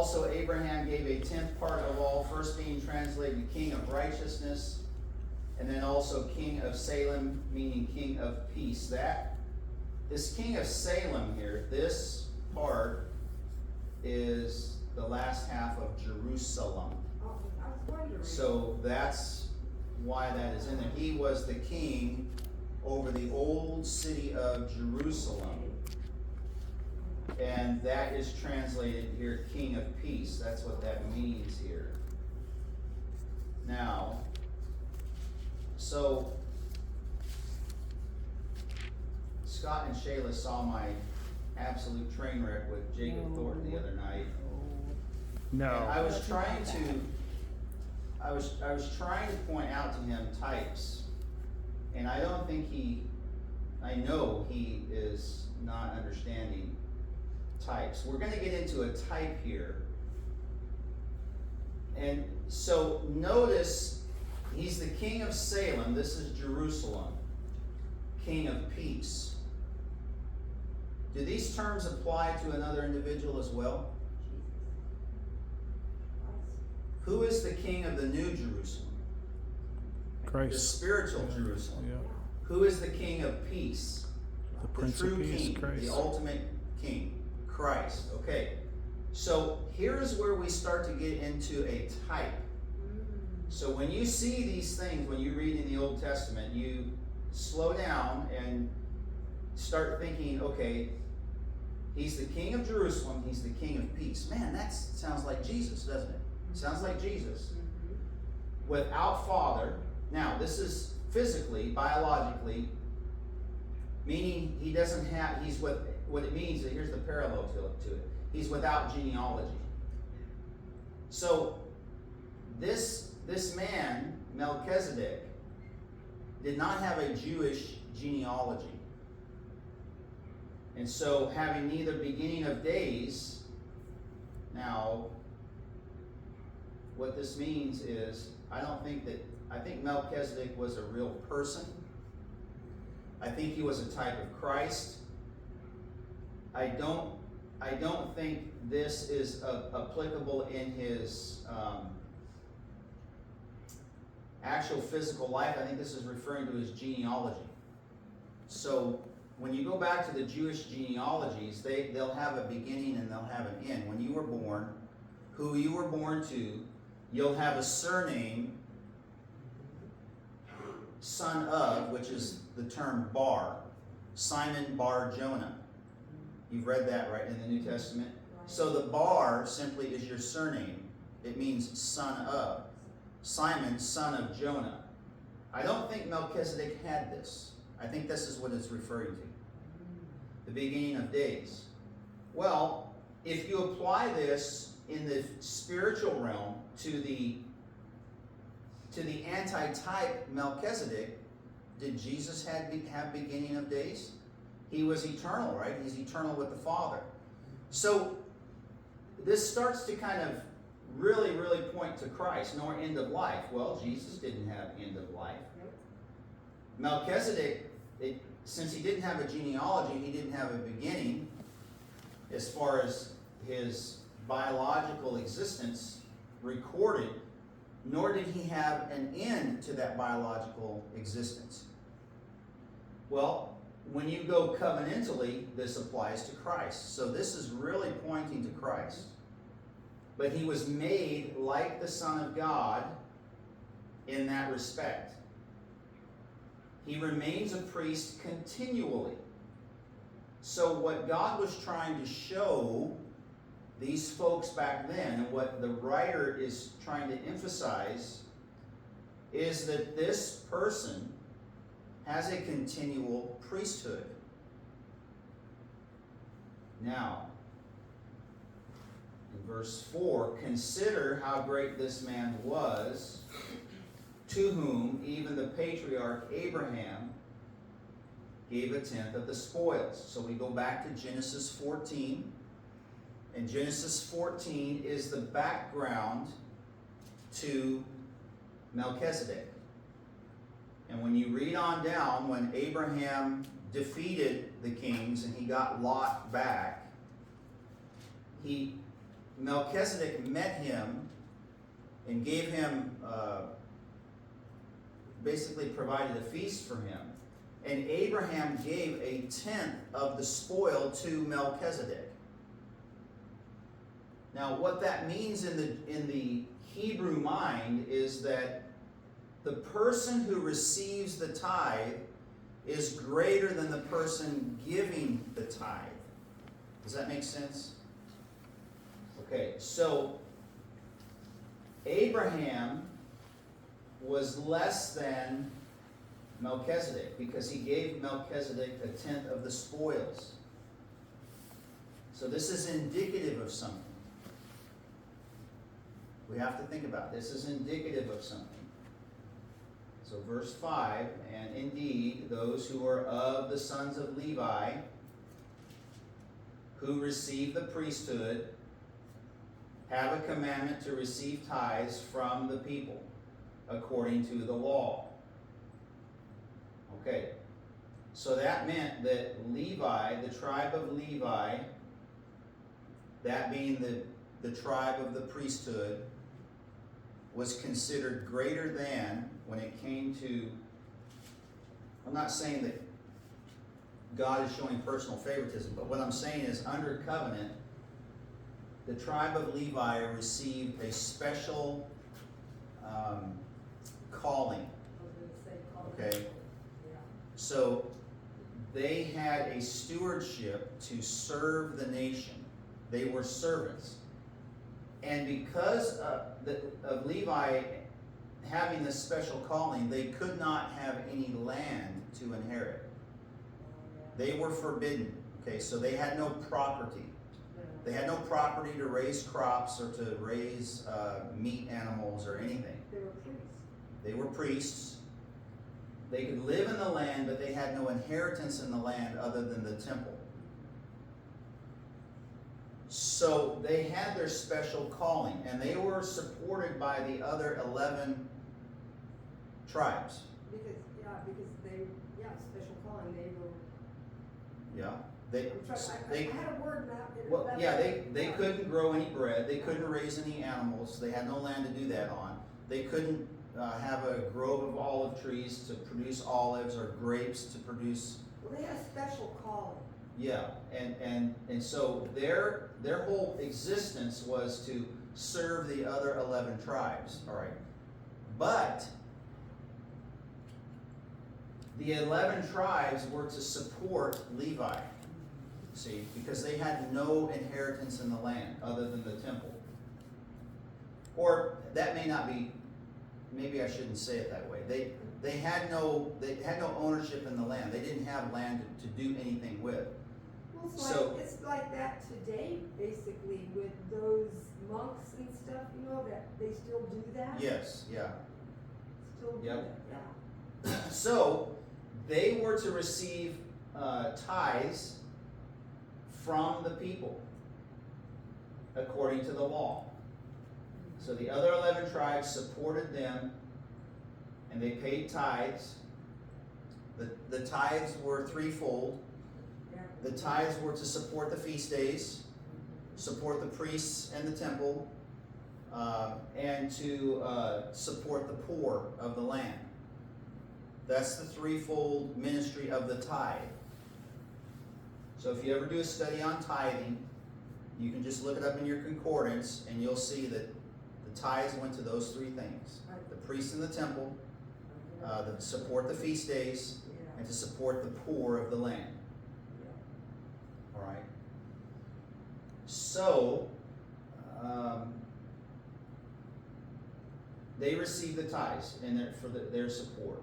also Abraham gave a tenth part of all, first being translated king of righteousness, and then also king of Salem, meaning king of peace. This king of Salem here, this part is the last half of Jerusalem. Oh, I was wondering. So that's why that is in there. He was the king over the old city of Jerusalem. And that is translated here, king of peace. That's what that means here. Now, so Scott and Shayla saw my absolute train wreck with Jacob Thornton the other night. No. And I was trying to point out to him types, and I don't think I know he is not understanding types. We're going to get into a type here. And so notice he's the king of Salem. This is Jerusalem. King of peace. Do these terms apply to another individual as well? Who is the king of the new Jerusalem? The Christ. spiritual Jerusalem. Yeah. Who is the king of peace? The The Prince true of Peace, king, Christ. the ultimate king, Christ. Okay. So here's where we start to get into a type. So when you see these things, when you read in the Old Testament, you slow down and start thinking, okay, he's the king of Jerusalem, he's the king of peace. Man, that sounds like Jesus, doesn't it? Sounds like Jesus. Without father. Now, this is physically, biologically, meaning he doesn't have, what it means, here's the parallel to it. He's without genealogy. So, this man, Melchizedek, did not have a Jewish genealogy. And so, having neither beginning of days, now, what this means is, I think Melchizedek was a real person. I think he was a type of Christ. I don't think this is applicable in his actual physical life. I think this is referring to his genealogy. So when you go back to the Jewish genealogies, they'll have a beginning and they'll have an end. When you were born, who you were born to, you'll have a surname, son of, which is the term Bar, Simon Bar Jonah. You've read that, right, in the New Testament? So the Bar simply is your surname. It means son of. Simon, son of Jonah. I don't think Melchizedek had this. I think this is what it's referring to. The beginning of days. Well, if you apply this in the spiritual realm to the anti-type Melchizedek, did Jesus have beginning of days? He was eternal, right? He's eternal with the Father. So this starts to kind of really, really point to Christ, nor end of life. Well, Jesus didn't have end of life. Melchizedek, since he didn't have a genealogy, he didn't have a beginning as far as his biological existence recorded, nor did he have an end to that biological existence. Well, when you go covenantally, this applies to Christ. So this is really pointing to Christ. But he was made like the Son of God in that respect. He remains a priest continually. So what God was trying to show these folks back then, and what the writer is trying to emphasize, is that this person has a continual priesthood. Now, in verse 4, consider how great this man was, to whom even the patriarch Abraham gave a tenth of the spoils. So we go back to Genesis 14. And Genesis 14 is the background to Melchizedek. And when you read on down, when Abraham defeated the kings and he got Lot back, Melchizedek met him and gave him, basically provided a feast for him. And Abraham gave a tenth of the spoil to Melchizedek. Now, what that means in the Hebrew mind is that the person who receives the tithe is greater than the person giving the tithe. Does that make sense? Okay, so Abraham was less than Melchizedek because he gave Melchizedek a tenth of the spoils. So this is indicative of something. We have to think about this. This is indicative of something. So verse 5, and indeed those who are of the sons of Levi who receive the priesthood have a commandment to receive tithes from the people according to the law. Okay, so that meant that Levi, the tribe of Levi, that being the tribe of the priesthood, was considered greater than when it came to, I'm not saying that God is showing personal favoritism, but what I'm saying is under covenant, the tribe of Levi received a special calling. Okay? So they had a stewardship to serve the nation. They were servants. And because of Levi having this special calling, they could not have any land to inherit. They were forbidden. Okay, so they had no property. They had no property to raise crops or to raise meat animals or anything. They were priests. They were priests. They could live in the land, but they had no inheritance in the land other than the temple. So they had their special calling, and they were supported by the other 11 tribes. Because they, special calling, they were. Yeah. I had a word about it. Well, yeah, they couldn't grow any bread. They couldn't raise any animals. They had no land to do that on. They couldn't have a grove of olive trees to produce olives or grapes to produce. Well, they had a special calling. Yeah, and so their whole existence was to serve the other 11 tribes. All right, but the 11 tribes were to support Levi. See, because they had no inheritance in the land other than the temple. Or that may not be. Maybe I shouldn't say it that way. They had no ownership in the land. They didn't have land to do anything with. Well, it's like that today, basically, with those monks and stuff, that they still do that. Yes, yeah. Still do Yep. that, yeah. So they were to receive tithes from the people according to the law. So the other 11 tribes supported them, and they paid tithes. The tithes were threefold. Yeah. The tithes were to support the feast days, support the priests and the temple, and to support the poor of the land. That's the threefold ministry of the tithe. So if you ever do a study on tithing, you can just look it up in your concordance, and you'll see that the tithes went to those three things. The priests in the temple, to support the feast days, and to support the poor of the land. All right. So, they received the tithes for their support.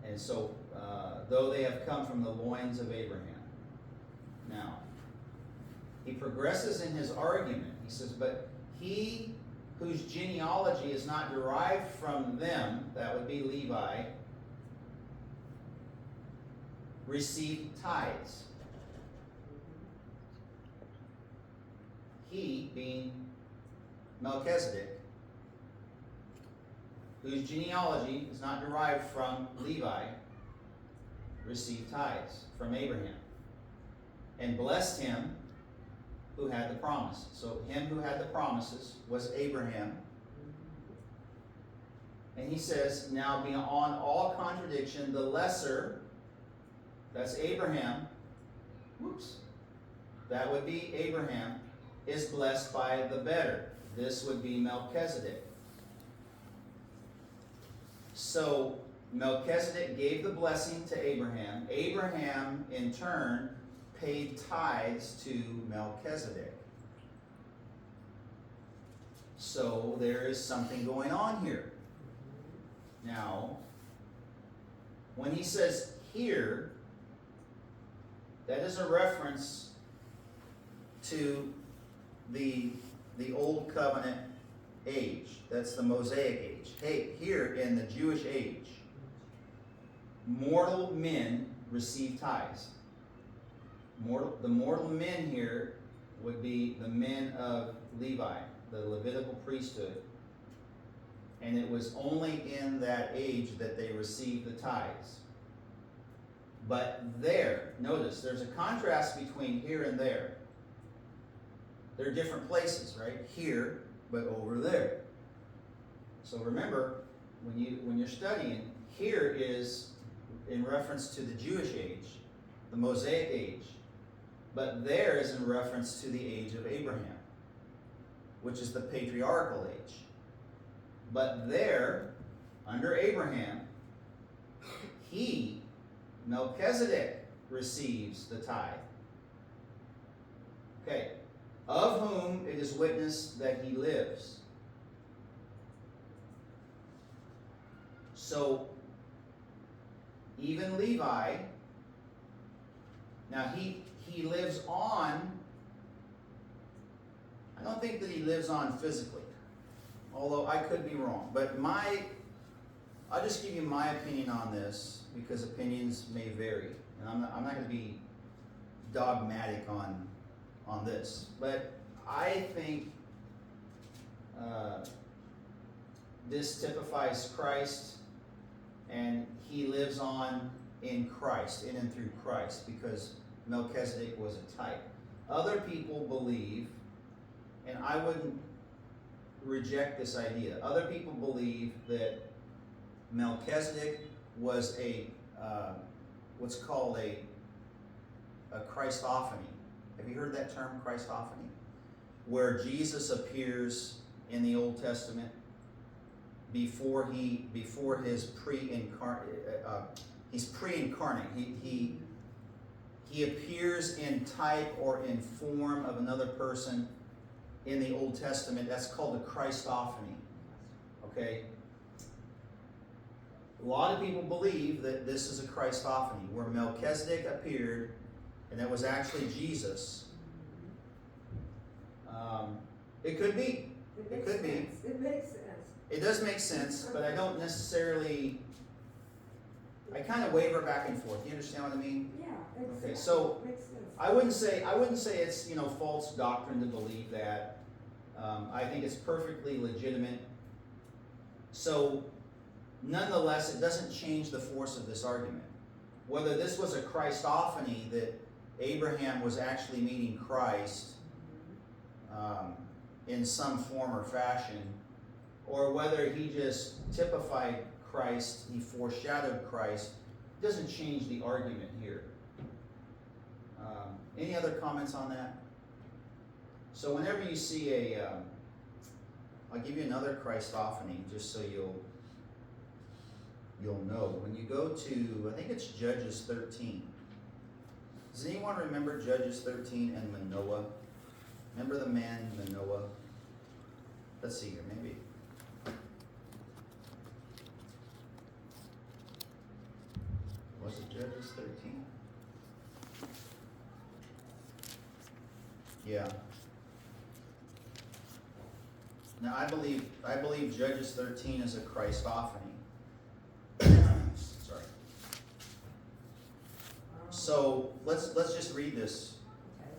And so, though they have come from the loins of Abraham. Now, he progresses in his argument. He says, but he whose genealogy is not derived from them, that would be Levi, received tithes. He, being Melchizedek, whose genealogy is not derived from Levi, received tithes from Abraham, and blessed him who had the promise. So him who had the promises was Abraham. And he says, now beyond all contradiction, the lesser, that's Abraham, that would be Abraham, is blessed by the better. This would be Melchizedek. So Melchizedek gave the blessing to Abraham. Abraham, in turn, paid tithes to Melchizedek. So there is something going on here. Now, when he says here, that is a reference to the Old Covenant age. That's the Mosaic age. Hey, here in the Jewish age, mortal men receive tithes. The mortal men here would be the men of Levi, the Levitical priesthood. And it was only in that age that they received the tithes. But there, notice, there's a contrast between here and there. They're different places, right? Here, but over there. So remember, when you're studying, here is in reference to the Jewish age, the Mosaic age. But there is in reference to the age of Abraham, which is the patriarchal age. But there, under Abraham, Melchizedek, receives the tithe. Okay. Of whom it is witnessed that he lives. So, even Levi, now he lives on, I don't think that he lives on physically, although I could be wrong, but I'll just give you my opinion on this, because opinions may vary, and I'm not going to be dogmatic on this, but I think this typifies Christ, and he lives on in Christ, in and through Christ, because Melchizedek was a type. Other people believe, and I wouldn't reject this idea, other people believe that Melchizedek was what's called a Christophany. Have you heard that term, Christophany? Where Jesus appears in the Old Testament before his he's pre-incarnate. He appears in type or in form of another person in the Old Testament. That's called a Christophany. Okay? A lot of people believe that this is a Christophany, where Melchizedek appeared, and that was actually Jesus. It could be. It could be. It makes sense. It does make sense, but I don't necessarily. I kind of waver back and forth. You understand what I mean? Yeah. Exactly. Okay, so makes sense. I wouldn't say it's false doctrine to believe that. I think it's perfectly legitimate. So, nonetheless, it doesn't change the force of this argument. Whether this was a Christophany, that Abraham was actually meeting Christ in some form or fashion, or whether he just typified Christ, he foreshadowed Christ, doesn't change the argument here. Any other comments on that? So whenever you see I'll give you another Christophany just so you'll know. When you go to, I think it's Judges 13. Does anyone remember Judges 13 and Manoah? Remember the man Manoah? Let's see here, maybe. Was it Judges 13? Yeah. Now I believe Judges 13 is a Christophany. Sorry. So let's just read this,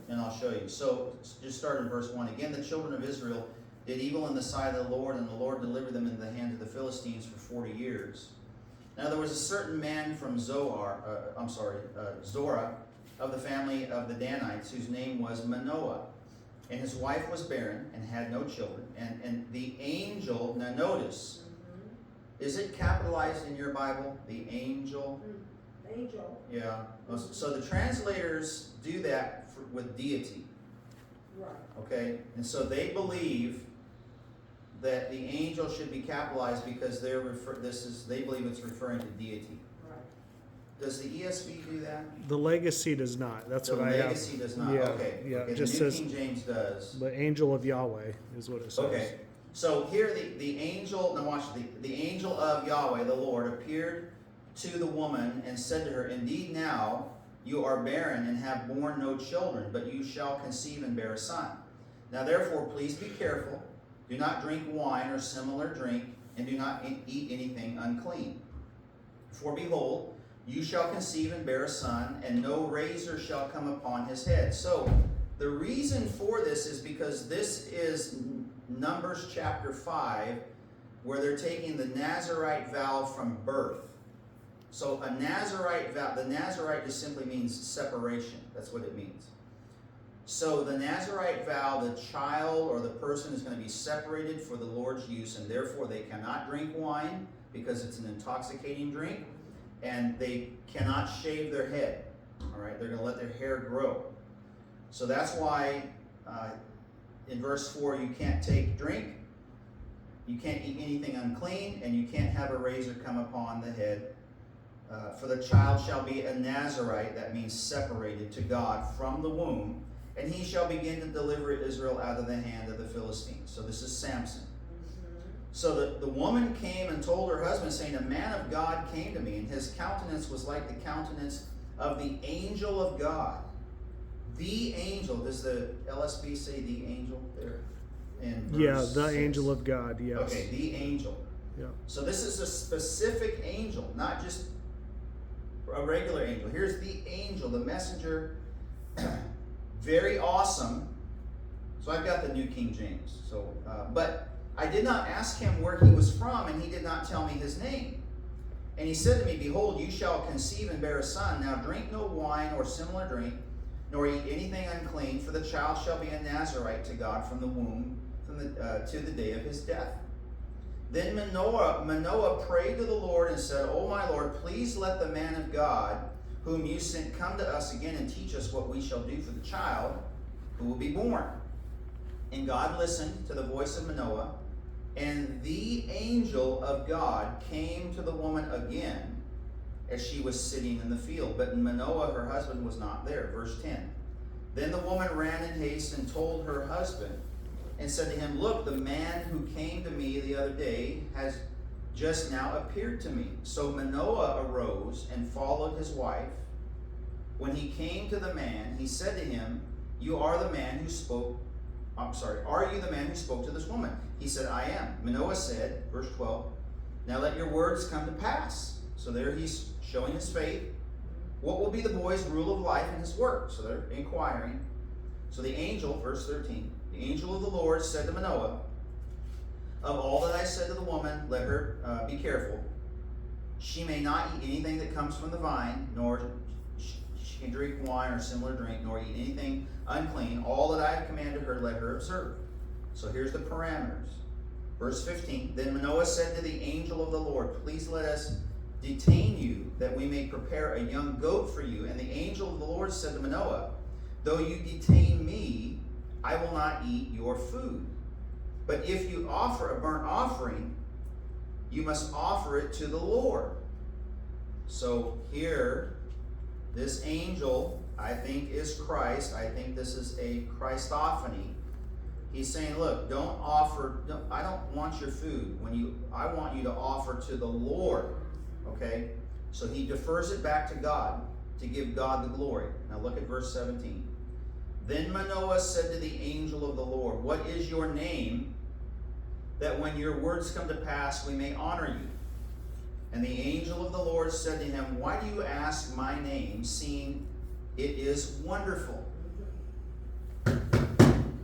and I'll show you. So just start in verse 1. Again, the children of Israel did evil in the sight of the Lord, and the Lord delivered them into the hand of the Philistines for 40 years. Now there was a certain man from Zorah, of the family of the Danites, whose name was Manoah. And his wife was barren and had no children. And the angel, now notice, is it capitalized in your Bible? The angel? Angel. Yeah. So the translators do that with deity. Right. Okay? And so they believe that the angel should be capitalized because they believe it's referring to deity. Right. Does the ESV do that? The Legacy does not. That's The what I have. Legacy does not. Yeah, Okay. yeah, Okay. it just The New says- King James does. The angel of Yahweh is what it says. Okay. So here the angel, now watch, the angel of Yahweh, the Lord, appeared to the woman and said to her, "Indeed now you are barren and have borne no children, but you shall conceive and bear a son. Now therefore please be careful. Do not drink wine or similar drink, and do not eat anything unclean. For behold, you shall conceive and bear a son, and no razor shall come upon his head." So the reason for this is because this is Numbers chapter 5, where they're taking the Nazirite vow from birth. So a Nazirite vow, the Nazirite just simply means separation. That's what it means. So the Nazirite vow, the child or the person is going to be separated for the Lord's use, and therefore they cannot drink wine because it's an intoxicating drink, and they cannot shave their head. All right, they're going to let their hair grow. So that's why in verse 4, you can't take drink, you can't eat anything unclean, and you can't have a razor come upon the head. For the child shall be a Nazirite, that means separated to God from the womb, and he shall begin to deliver Israel out of the hand of the Philistines. So this is Samson. So the woman came and told her husband, saying, "A man of God came to me, and his countenance was like the countenance of the angel of God." The angel, does the LSB say the angel there? In verse The 6? angel of God, yes. Okay, the angel. Yeah. So this is a specific angel, not just a regular angel. Here's the angel, the messenger. Very awesome. So I've got the New King James. So, but I did not ask him where he was from, and he did not tell me his name. And he said to me, "Behold, you shall conceive and bear a son. Now drink no wine or similar drink, nor eat anything unclean, for the child shall be a Nazirite to God from the womb to the day of his death." Then Manoah prayed to the Lord and said, "O my Lord, please let the man of God whom you sent come to us again and teach us what we shall do for the child who will be born." And God listened to the voice of Manoah, and the angel of God came to the woman again as she was sitting in the field. But Manoah, her husband, was not there. Verse 10. Then the woman ran in haste and told her husband and said to him, "Look, the man who came to me the other day has just now appeared to me." So Manoah arose and followed his wife. When he came to the man, he said to him, Are you the man who spoke to this woman?" He said, "I am." Manoah said, verse 12, "Now let your words come to pass." So there he's showing his faith. "What will be the boy's rule of life and his work?" So they're inquiring. So the angel, verse 13, the angel of the Lord said to Manoah, "Of all that I said to the woman, let her be careful. She may not eat anything that comes from the vine, nor she can drink wine or similar drink, nor eat anything unclean. All that I have commanded her, let her observe." So here's the parameters. Verse 15, "Then Manoah said to the angel of the Lord, Please let us detain you, that we may prepare a young goat for you. And the angel of the Lord said to Manoah, Though you detain me, I will not eat your food. But if you offer a burnt offering, you must offer it to the Lord." So here, this angel, I think, is Christ. I think this is a Christophany. He's saying, look, I don't want your food. I want you to offer to the Lord. Okay? So he defers it back to God, to give God the glory. Now look at verse 17. "Then Manoah said to the angel of the Lord, What is your name, that when your words come to pass, we may honor you? And the angel of the Lord said to him, Why do you ask my name, seeing it is wonderful?"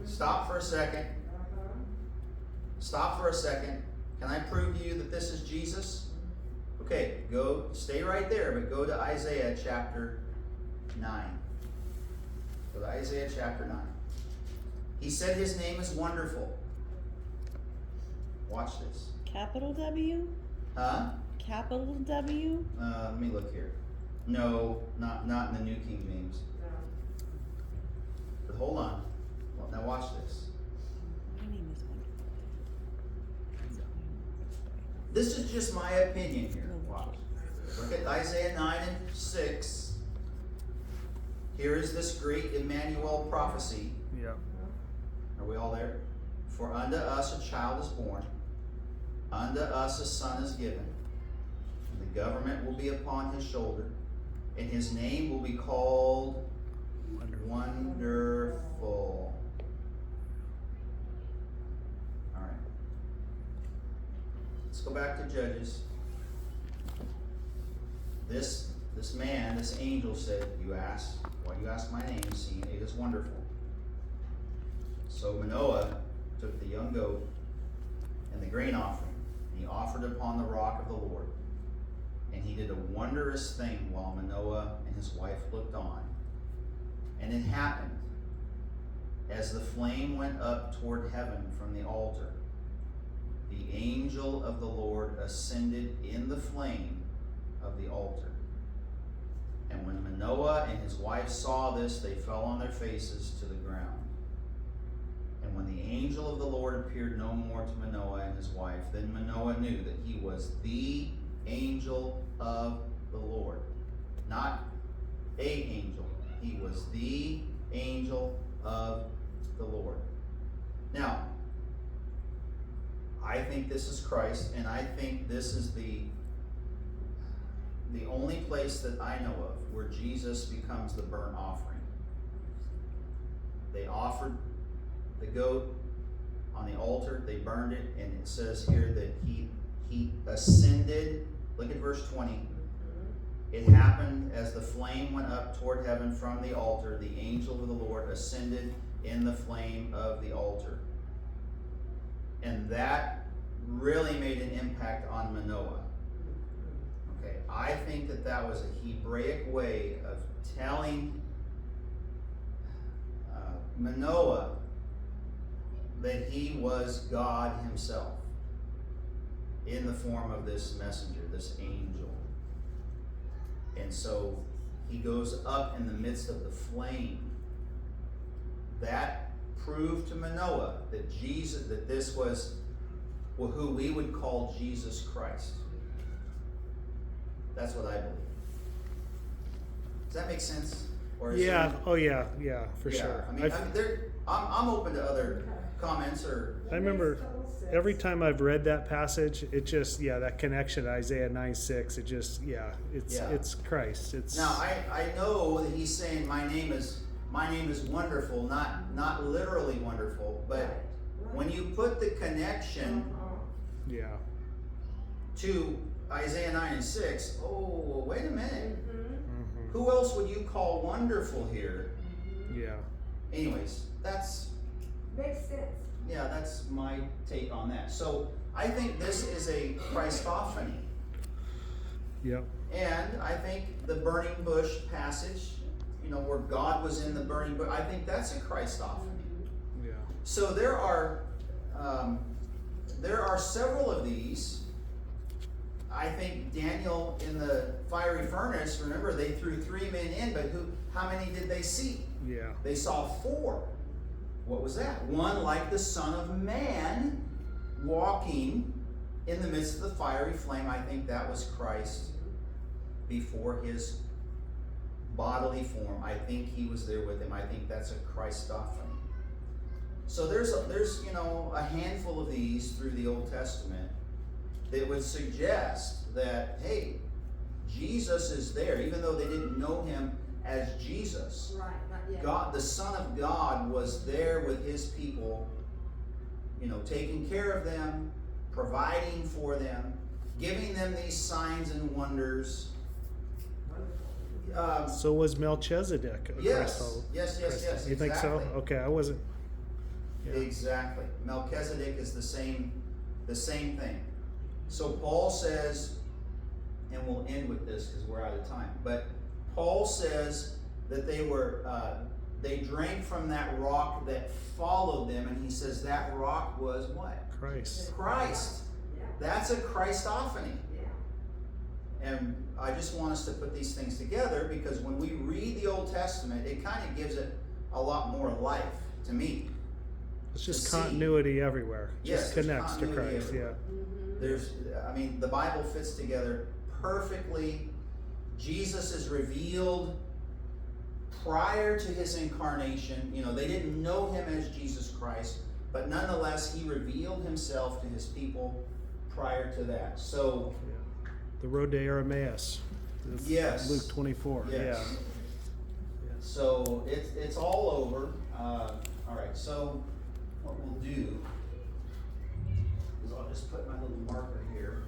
Stop for a second. Stop for a second. Can I prove to you that this is Jesus? Okay, stay right there, but go to Isaiah chapter 9. Go to Isaiah chapter 9. He said his name is Wonderful. Watch this. Capital W? Huh? Capital W? Let me look here. No, not in the New King James. No. But hold on. Well, now watch this. My name is Wonderful. This is just my opinion here. Watch. Look at Isaiah 9 and 6. Here is this great Emmanuel prophecy. Yeah. Are we all there? For unto us a child is born, unto us a son is given, and the government will be upon his shoulder, and his name will be called Wonderful. All right. Let's go back to Judges. This man, this angel said, why you ask my name, seeing it is wonderful. So Manoah took the young goat and the grain offering, and he offered upon the rock of the Lord. And he did a wondrous thing while Manoah and his wife looked on. And it happened, as the flame went up toward heaven from the altar, the angel of the Lord ascended in the flame of the altar. And when Manoah and his wife saw this, they fell on their faces to the ground. And when the angel of the Lord appeared no more to Manoah and his wife, then Manoah knew that he was the angel of the Lord. Not a angel. He was the angel of the Lord. Now, I think this is Christ, and I think this is the only place that I know of where Jesus becomes the burnt offering. They offered the goat on the altar, they burned it, and it says here that he ascended. Look at verse 20. It happened as the flame went up toward heaven from the altar, the angel of the Lord ascended in the flame of the altar. And that really made an impact on Manoah. Okay, I think that was a Hebraic way of telling Manoah that he was God himself in the form of this messenger, this angel. And so he goes up in the midst of the flame. That proved to Manoah that this was who we would call Jesus Christ. That's what I believe. Does that make sense? Or is Yeah. there- Oh yeah. Yeah. For yeah, sure. I mean, I'm open to other comments or. I remember every time I've read that passage, it just that connection to Isaiah 9:6. It just it's Christ. It's Now I know that he's saying my name is wonderful, not literally wonderful, but when you put the connection yeah. to Isaiah 9 and 6, oh wait a minute, Mhm. who else would you call wonderful here? Yeah. Anyways, that's my take on that. So I think this is a Christophany. Yep. And I think the burning bush passage, where God was in the burning bush, I think that's a Christophany. Yeah. So there are several of these. I think Daniel in the fiery furnace, remember they threw 3 men in, but how many did they see? Yeah. They saw 4. What was that? One like the Son of Man walking in the midst of the fiery flame. I think that was Christ before his bodily form. I think he was there with him. I think that's a Christophany. So there's a handful of these through the Old Testament that would suggest that, hey, Jesus is there, even though they didn't know him as Jesus. Right, not yet. God, the Son of God, was there with his people, taking care of them, providing for them, giving them these signs and wonders. So was Melchizedek a Yes, Christo? yes, You think so? exactly. Okay, I wasn't. Yeah. Exactly. Melchizedek is the same thing. So Paul says, and we'll end with this because we're out of time, but Paul says that they were they drank from that rock that followed them, and he says that rock was what? Christ. Christ. Yeah, That's a Christophany. yeah. And I just want us to put these things together, because when we read the Old Testament, it kind of gives it a lot more life to me. It's just to see. continuity everywhere. Yes, Just there's connects to continuity Christ. Yeah. everywhere. Mhm. There's, I mean, the Bible fits together perfectly. Jesus is revealed prior to his incarnation. You know, they didn't know him as Jesus Christ, but nonetheless, he revealed himself to his people prior to that. So, The road to Emmaus. That's Yes. Luke 24. yes. Yeah. So it's all over. All right, so what we'll do is I'll just put my little marker here.